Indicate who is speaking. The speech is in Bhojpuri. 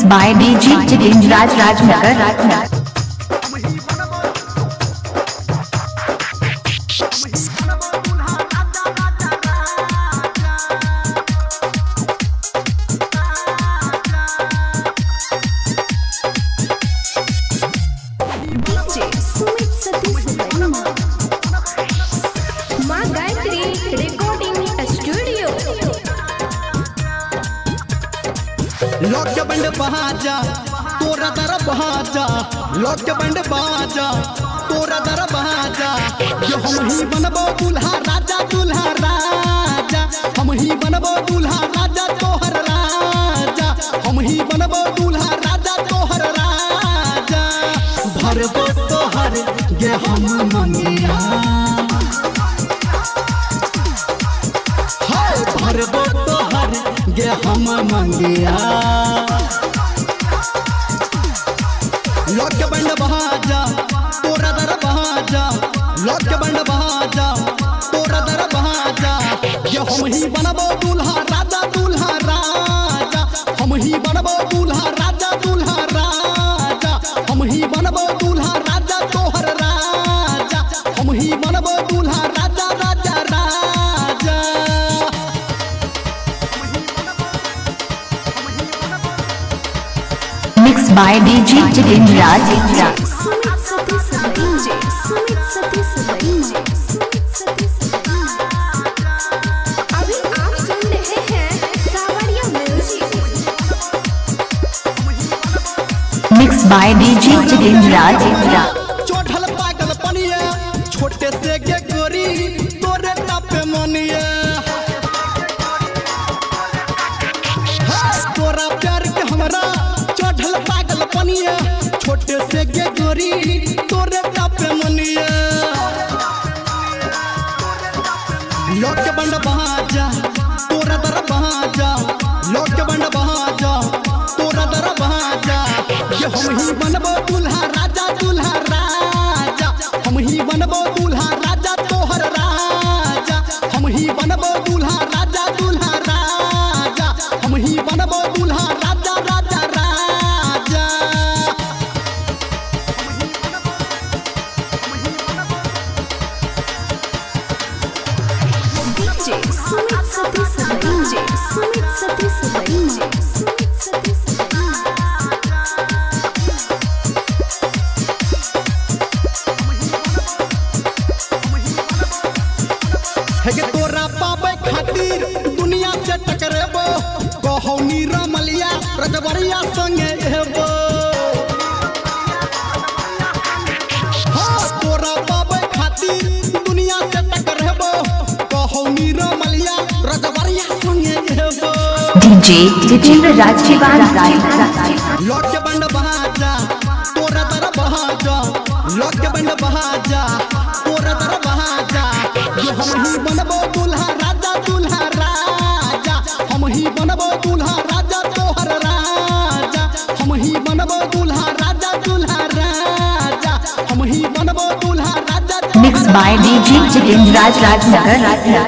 Speaker 1: by DJ Jitendra Raj Rajnagar.
Speaker 2: लौट के बंड बहाजा तोरा दर बहाजा, लौट के बंड बहाजा तोरा दर बहाजा। यो हम ही बनबो दूल्हा राजा दूल्हा राजा, हम ही बनबो दूल्हा राजा तोहर राजा, हम ही बनबो दूल्हा राजा तोहर राजा। भरबो तोहर गे हम मंगिया, हाय भरबो तोहर गे हम मंगिया। लौट के बंड बहाजा तोरा दर बहाजा, लौट के बंड बहाजा तोरा दर बहाजा। ये हम ही बनबो दूल्हा राजा दूल्हा राजा, हम ही बनबो दूल्हा राजा दूल्हा राजा, हम ही बनबो दूल्हा राजा तोहर राजा, हम ही बनबो दूल्हा राजा राजा राजा।
Speaker 1: Mixed by DJ Jitendra Raj.
Speaker 3: अभी आप सुन रहे हैं सावरिया music.
Speaker 1: Mixed by DJ Jitendra Raj.
Speaker 2: चोढ़ल पागल पनिया छोटे से के गोरी तोरे तापे मनिया, तोरा प्यार के हमरा चढ़ल पागल पनिया छोटे से के गोरी तोरे तापे मनिया। लौट के बंड बहाजा तोरा दर बहाजा, लौट के बंड बहाजा तोरा दर बहाजा। ये हम ही बनबो दूल्हा राजा दूल्हा राजा, हम ही बनबो दूल्हा राजा तोहर राजा, हम ही बनबो दूल्हा राजा दूल्हा राजा, हम ही बनबो दूल्हा राजा राजा राजा।
Speaker 3: DJ Sumit Satish DJ Sumit Satish DJ Sumit Satish
Speaker 2: है के तोरा पावे खातिर दुनिया से टकरेबो, कहौनी रमलिया रजबरिया संगे हेबो। हाँ तोरा पावे खातिर दुनिया से टकरेबो, कहौनी रमलिया रजबरिया संगे हेबो।
Speaker 1: DJ Jitendra Raj.
Speaker 2: लौट के बंड बहाजा तोरा दर बहाजा, लौट के बंड बहाजा तोरा दर बहाजा। ये हम ही बनबो दूल्हा राजा दूल्हा राजा, हम ही बनबो दूल्हा राजा तोहर राजा, हम ही बनबो दूल्हा राजा दूल्हा राजा, हम ही बनबो दूल्हा राजा।
Speaker 1: Mixed by DJ Jitendra Raj Rajnagar.